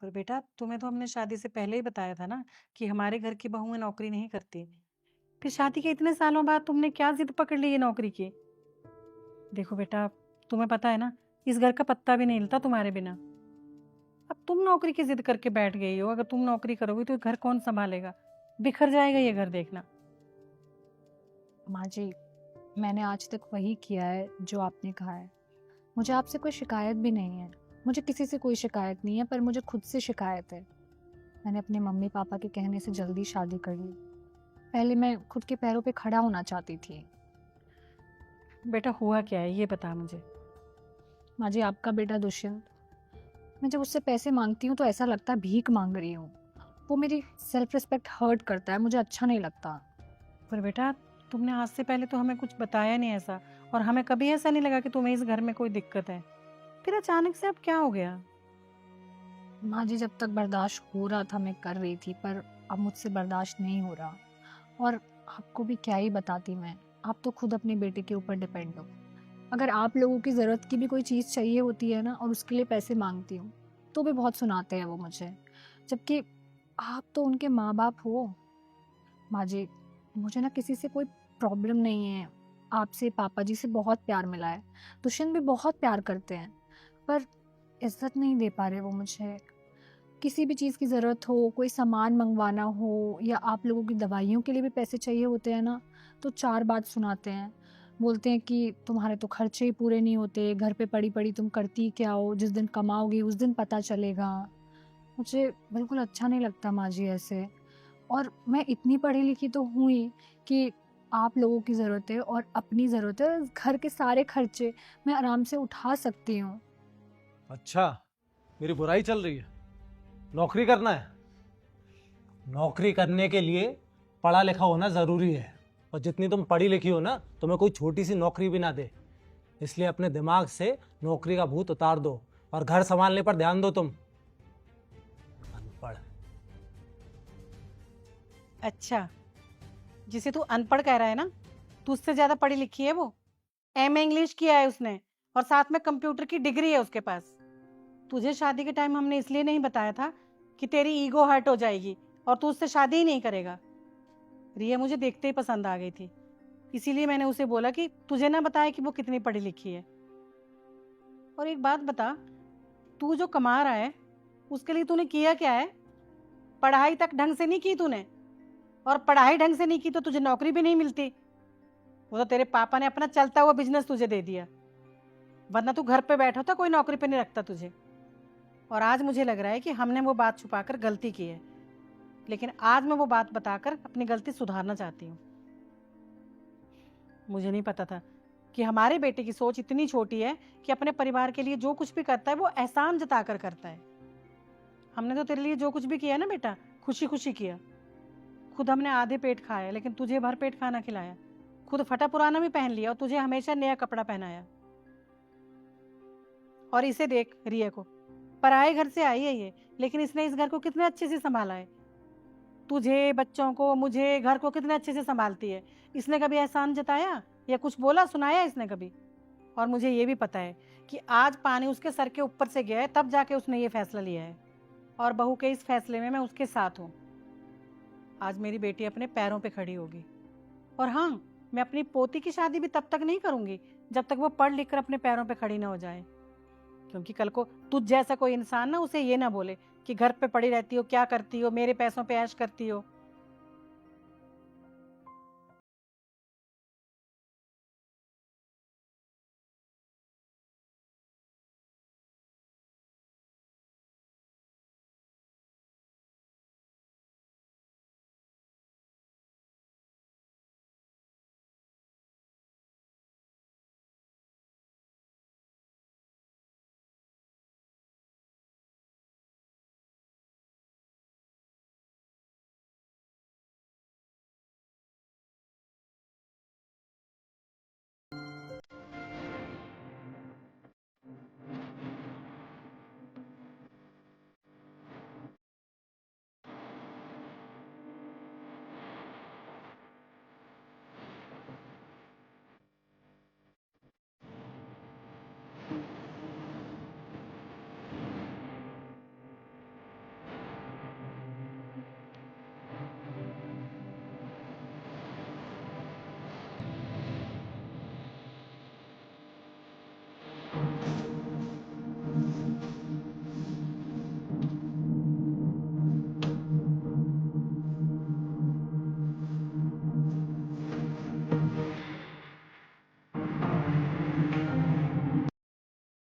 पर बेटा तुम्हें तो हमने शादी से पहले ही बताया था ना कि हमारे घर की बहुएं नौकरी नहीं करती। फिर शादी के इतने सालों बाद तुमने क्या जिद पकड़ ली है नौकरी की? देखो बेटा, तुम्हें पता है ना, इस घर का पत्ता भी नहीं हिलता तुम्हारे बिना। अब तुम नौकरी की जिद करके बैठ गई हो, अगर तुम नौकरी करोगी तो घर कौन संभालेगा? बिखर जाएगा ये घर, देखना। माँ जी, मैंने आज तक वही किया है जो आपने कहा है। मुझे आपसे कोई शिकायत भी नहीं है। मुझे किसी से कोई शिकायत नहीं है, पर मुझे खुद से शिकायत है। मैंने अपने मम्मी-पापा के कहने से जल्दी शादी कर ली। पहले मैं खुद के पैरों पे खड़ा होना चाहती थी। बेटा हुआ क्या है ये बता मुझे। माँ जी, आपका बेटा दुष्यंत, मैं जब उससे पैसे माँगती हूँ तो ऐसा लगता है भीख माँग रही हूँ। वो मेरी सेल्फ रिस्पेक्ट हर्ट करता है, मुझे अच्छा नहीं लगता। पर बेटा तुमने आज से पहले तो हमें कुछ बताया नहीं ऐसा, और हमें कभी ऐसा नहीं लगा कि तुम्हें इस घर में कोई दिक्कत है। फिर अचानक से अब क्या हो गया? माँ जी, जब तक बर्दाश्त हो रहा था मैं कर रही थी, पर अब मुझसे बर्दाश्त नहीं हो रहा। और आपको भी क्या ही बताती मैं, आप तो खुद अपने बेटे के ऊपर डिपेंड हो। अगर आप लोगों की ज़रूरत की भी कोई चीज़ चाहिए होती है ना और उसके लिए पैसे माँगती हूँ, तो भी बहुत सुनाते हैं वो मुझे। जबकि आप तो उनके माँ-बाप हो। माँ जी, मुझे ना किसी से कोई प्रॉब्लम नहीं है। आपसे, पापा जी से बहुत प्यार मिला है। दुष्यंत भी बहुत प्यार करते हैं, पर इज़्ज़त नहीं दे पा रहे वो मुझे। किसी भी चीज़ की ज़रूरत हो, कोई सामान मँगवाना हो या आप लोगों की दवाइयों के लिए भी पैसे चाहिए होते हैं ना, तो 4 बात सुनाते हैं। बोलते हैं कि तुम्हारे तो खर्चे ही पूरे नहीं होते, घर पे पड़ी-पड़ी तुम करती क्या हो? जिस दिन कमाओगी उस दिन पता चलेगा। मुझे बिल्कुल अच्छा नहीं लगता माँ जी ऐसे। और मैं इतनी पढ़ी-लिखी तो हूँ ही कि आप लोगों की ज़रूरत है और अपनी ज़रूरत है, घर के सारे खर्चे मैं आराम से उठा सकती हूँ। अच्छा, मेरी बुराई चल रही है। नौकरी करना है। नौकरी करने के लिए पढ़ा लिखा होना जरूरी है। और जितनी तुम पढ़ी लिखी हो ना, तुम्हें कोई छोटी सी नौकरी भी ना दे। इसलिए अपने दिमाग से नौकरी का भूत उतार दो और घर संभालने पर ध्यान दो तुम। अनपढ़। अच्छा, जिसे तू अनपढ़ कह रहा है ना, तू उससे ज्यादा पढ़ी लिखी है वो। एमए इंग्लिश किया है उसने, और साथ में कंप्यूटर की डिग्री है उसके पास। तुझे शादी के टाइम हमने इसलिए नहीं बताया था कि तेरी ईगो हर्ट हो जाएगी और तू उससे शादी ही नहीं करेगा। रिया मुझे देखते ही पसंद आ गई थी, इसीलिए मैंने उसे बोला कि तुझे ना बताया कि वो कितनी पढ़ी लिखी है। और एक बात बता, तू जो कमा रहा है उसके लिए तूने किया क्या है? पढ़ाई तक ढंग से नहीं की तूने, और पढ़ाई ढंग से नहीं की तो तुझे नौकरी भी नहीं मिलती। वो तो तेरे पापा ने अपना चलता हुआ बिजनेस तुझे दे दिया, वरना तू घर पे बैठा था, कोई नौकरी पे नहीं रखता तुझे। और आज मुझे लग रहा है कि हमने वो बात छुपाकर गलती की है, लेकिन आज मैं वो बात बताकर अपनी गलती सुधारना चाहती हूँ। मुझे नहीं पता था कि हमारे बेटे की सोच इतनी छोटी है कि अपने परिवार के लिए जो कुछ भी करता है वो एहसान जताकर करता है। हमने तो तेरे लिए जो कुछ भी किया ना बेटा, खुशी खुशी किया। खुद हमने आधे पेट खाया, लेकिन तुझे भर पेट खाना खिलाया। खुद फटा पुराना भी पहन लिया और तुझे हमेशा नया कपड़ा पहनाया। और इसे देख रिया को, पराए घर से आई है ये, लेकिन इसने इस घर को कितने अच्छे से संभाला है। तुझे, बच्चों को, मुझे, घर को कितने अच्छे से संभालती है। इसने कभी एहसान जताया या कुछ बोला सुनाया इसने कभी? और मुझे ये भी पता है कि आज पानी उसके सर के ऊपर से गया है, तब जाके उसने ये फैसला लिया है। और बहू के इस फैसले में मैं उसके साथ हूँ। आज मेरी बेटी अपने पैरों पे खड़ी होगी। और हाँ, मैं अपनी पोती की शादी भी तब तक नहीं करूंगी जब तक वो पढ़ लिख कर अपने पैरों पे खड़ी ना हो जाए। क्योंकि कल को तुझ जैसा कोई इंसान ना उसे ये ना बोले कि घर पे पड़ी रहती हो, क्या करती हो, मेरे पैसों पे ऐश करती हो।